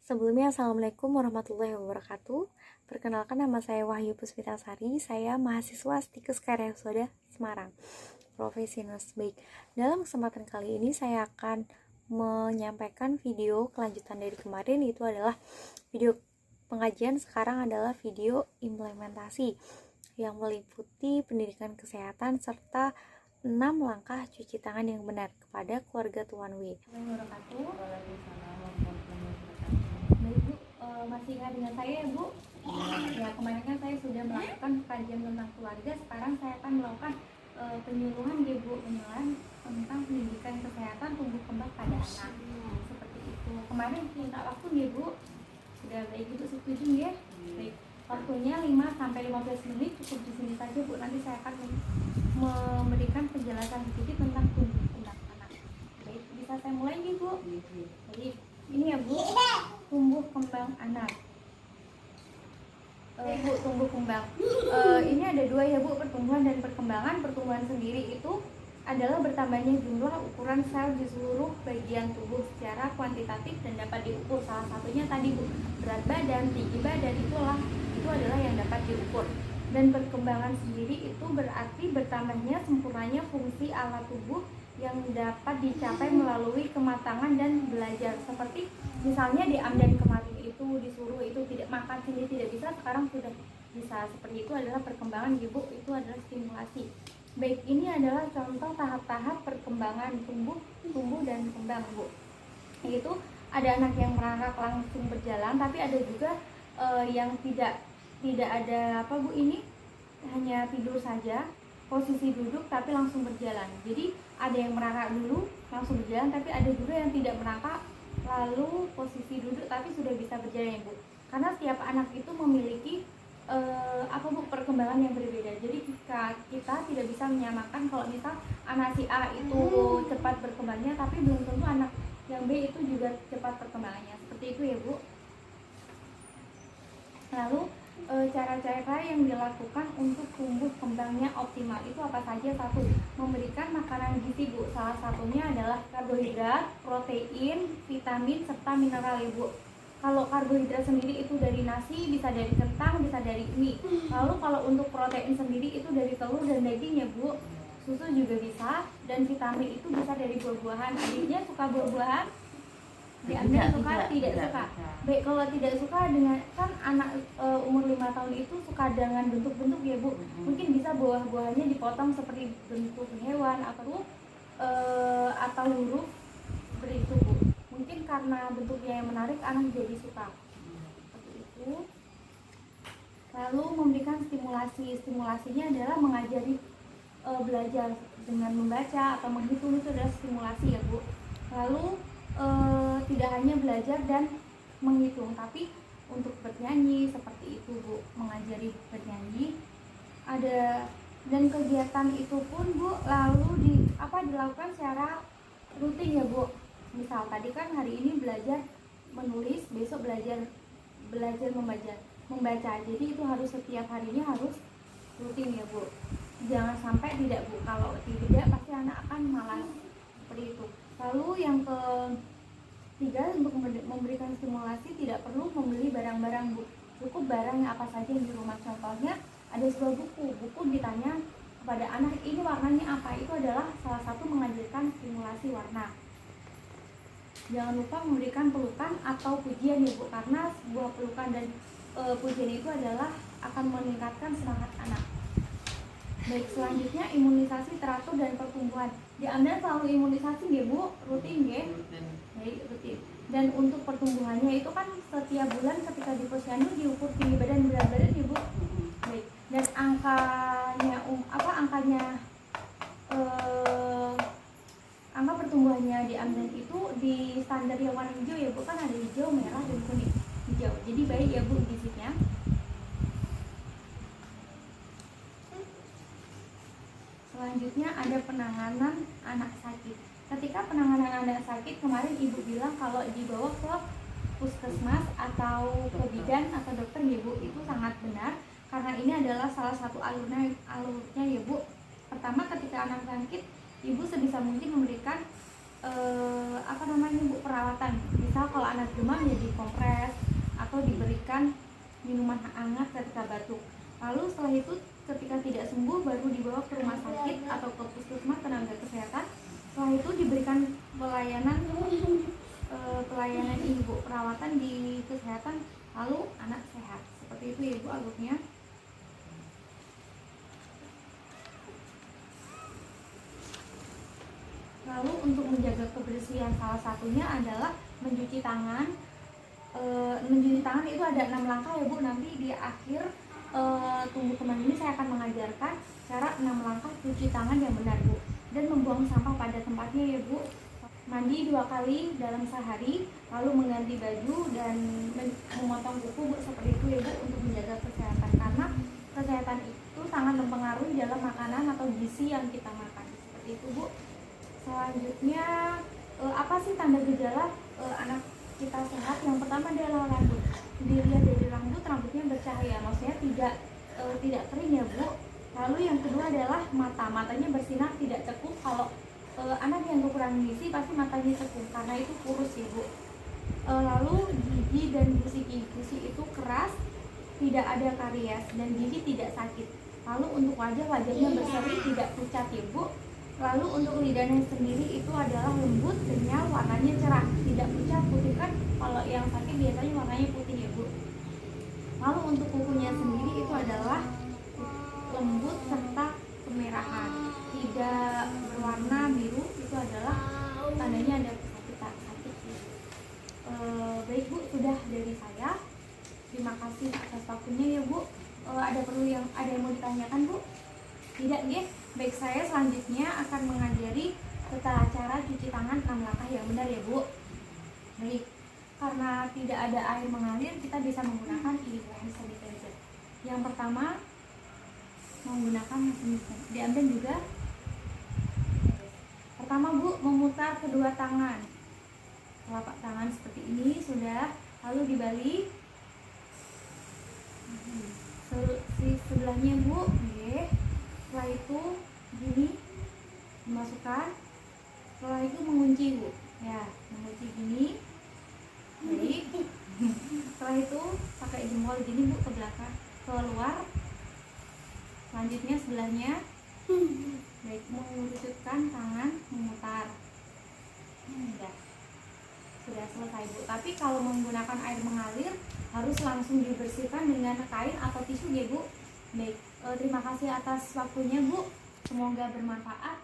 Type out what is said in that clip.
Sebelumnya, Assalamualaikum warahmatullahi wabarakatuh. Perkenalkan, nama saya Wahyu Puspitasari. Saya mahasiswa Stikes Karyasoda Semarang, profesi nurse. Baik, dalam kesempatan kali ini saya akan menyampaikan video kelanjutan dari kemarin. Itu adalah video pengajian, sekarang adalah video implementasi yang meliputi pendidikan kesehatan serta 6 langkah cuci tangan yang benar kepada keluarga Tuan W. Baik Bu, masih ingat dengan saya ya Bu? Ya, kemarin kan saya sudah melakukan kajian tentang keluarga. Sekarang saya akan melakukan penyuluhan ya Bu, penyuluhan tentang pendidikan kesehatan tumbuh kembang pada anak. Seperti itu. Kemarin minta waktu ya Bu. Sudah baik Ibu setuju ya? Baik. Waktunya 5-15 menit, cukup di sini saja Bu. Nanti saya akan memberikan penjelasan sedikit tentang tumbuh kembang anak. Baik, bisa saya mulai nih Bu? Baik. Ini ya Bu, tumbuh kembang anak. Bu, tumbuh kembang. Ini ada dua ya Bu, pertumbuhan dan perkembangan. Pertumbuhan sendiri itu adalah bertambahnya jumlah ukuran sel di seluruh bagian tubuh secara kuantitatif dan dapat diukur. Salah satunya tadi Bu, berat badan, tinggi badan, itu adalah yang dapat diukur. Dan perkembangan sendiri itu berarti bertambahnya sempurnanya fungsi alat tubuh yang dapat dicapai melalui kematangan dan belajar. Seperti misalnya di Amdan kemarin itu disuruh itu tidak makan sendiri tidak bisa, sekarang sudah bisa. Seperti itu adalah perkembangan Ibu, itu adalah stimulasi. Baik, ini adalah contoh tahap-tahap perkembangan tumbuh dan kembang Bu. Yaitu ada anak yang merangkak langsung berjalan, tapi ada juga yang tidak ada apa Bu, ini hanya tidur saja, posisi duduk tapi langsung berjalan. Jadi ada yang merangkak dulu langsung berjalan, tapi ada juga yang tidak merangkak lalu posisi duduk tapi sudah bisa berjalan ya Bu. Karena setiap anak itu memiliki perkembangan yang berbeda. Jadi kita tidak bisa menyamakan kalau misal anak si A itu cepat berkembangnya, tapi belum tentu anak yang B itu juga cepat perkembangannya. Seperti itu ya Bu. Lalu cara-cara yang dilakukan untuk tumbuh kembangnya optimal itu apa saja? Satu, memberikan makanan gizi Bu. Salah satunya adalah karbohidrat, protein, vitamin, serta mineral ya Bu. Kalau karbohidrat sendiri itu dari nasi, bisa dari kentang, bisa dari mie. Lalu kalau untuk protein sendiri itu dari telur dan daging ya Bu. Susu juga bisa, dan vitamin itu bisa dari buah-buahan. Adiknya suka buah-buahan? Diambil suka, tidak suka. Baik, kalau tidak suka dengan kan anak umur 5 tahun itu suka dengan bentuk-bentuk ya Bu. Mungkin bisa buah-buahannya dipotong seperti bentuk hewan atau huruf seperti itu Bu. Mungkin karena bentuknya yang menarik anak jadi suka. Seperti itu. Lalu memberikan stimulasi. Stimulasinya adalah mengajari belajar dengan membaca atau menghitung, itu adalah stimulasi ya Bu. Lalu tidak hanya belajar dan menghitung, tapi untuk bernyanyi seperti itu Bu, mengajari bernyanyi. Ada dan kegiatan itu pun Bu lalu dilakukan secara rutin ya Bu. Misal tadi kan hari ini belajar menulis, besok belajar membaca. Jadi itu harus setiap harinya harus rutin ya Bu. Jangan sampai tidak Bu, kalau tidak pasti anak akan malas. Seperti itu. Lalu yang ketiga, untuk memberikan stimulasi tidak perlu membeli barang-barang Bu. Cukup barang yang apa saja yang di rumah. Contohnya ada sebuah buku ditanya kepada anak ini warnanya apa, itu adalah salah satu mengajarkan stimulasi warna. Jangan lupa memberikan pelukan atau pujian ya Bu, karena sebuah pelukan dan pujian itu adalah akan meningkatkan semangat anak. Baik, selanjutnya imunisasi teratur dan pertumbuhan. Di Anda selalu imunisasi ya Bu, rutin ya? Baik, rutin. Dan untuk pertumbuhannya itu kan setiap bulan ketika di posyandu diukur tinggi badan, berat badan ya Bu. Baik. Dan angka pertumbuhannya di Amdan itu di standar yang warna hijau ya Bu, kan ada hijau, merah, dan kuning. Hijau. Jadi baik ya Bu gizinya. Selanjutnya ada penanganan anak sakit. Ketika penanganan anak sakit, kemarin Ibu bilang kalau dibawa ke puskesmas atau ke bidan atau dokter ya Bu, itu sangat benar. Karena ini adalah salah satu alurnya ya Bu. Pertama, ketika anak sakit, Ibu sebisa mungkin memberikan apa namanya Bu, perawatan. Misal kalau anak demam ya dikompres atau diberikan minuman hangat ketika batuk. Lalu setelah itu ketika tidak sembuh baru dibawa ke rumah sakit atau ke puskesmas tenaga kesehatan. Setelah itu diberikan pelayanan ibu perawatan di kesehatan, lalu anak sehat. Seperti itu ya Bu alurnya. Lalu untuk menjaga kebersihan salah satunya adalah mencuci tangan. Mencuci tangan itu ada 6 langkah ya Bu. Nanti di akhir tumbuh kembang ini saya akan mengajarkan cara 6 langkah cuci tangan yang benar Bu. Dan membuang sampah pada tempatnya ya Bu. Mandi 2 kali dalam sehari, lalu mengganti baju dan memotong kuku Bu, seperti itu ya Bu, untuk menjaga kesehatan. Karena kesehatan itu sangat mempengaruhi dalam makanan atau gizi yang kita makan. Seperti itu Bu. Selanjutnya apa sih tanda gejala anak kita sehat? Yang pertama adalah rambut. Dilihat dari rambutnya bercahaya, maksudnya tidak kering ya Bu. Lalu yang kedua adalah matanya bersinar, tidak cekung. Kalau anak yang kekurangan gizi pasti matanya cekung karena itu kurus ya Bu. Lalu gigi dan gusi itu keras, tidak ada karies dan gigi tidak sakit. Lalu untuk wajahnya berseri, tidak pucat ya Bu. Lalu untuk lidahnya sendiri itu adalah lembut, kenyal, warnanya cerah, tidak pucat putih. Kan kalau yang sakit biasanya warnanya putih ya Bu. Lalu untuk kukunya sendiri itu adalah lembut serta kemerahan, tidak berwarna biru. Itu adalah tandanya ada sakit. Baik Bu, sudah dari saya. Terima kasih atas waktunya ya Bu. Ada yang mau ditanyakan Bu? Tidak ya? Baik, saya selanjutnya akan mengajari tata cara cuci tangan 6 langkah yang benar ya Bu. Baik, karena tidak ada air mengalir, kita bisa menggunakan hand sanitizer. Yang pertama menggunakan mesin diambil juga. Pertama Bu, memutar kedua tangan, telapak tangan seperti ini sudah, lalu dibalik sebelahnya Bu. Oke. Setelah itu gini dimasukkan, setelah itu mengunci Bu ya, mengunci gini. Baik. Setelah itu pakai jempol gini Bu ke belakang, keluar. Selanjutnya sebelahnya. Baik, mengerucutkan tangan, memutar. Sudah selesai Bu. Tapi kalau menggunakan air mengalir harus langsung dibersihkan dengan kain atau tisu ya Bu. Baik, terima kasih atas waktunya Bu. Semoga bermanfaat.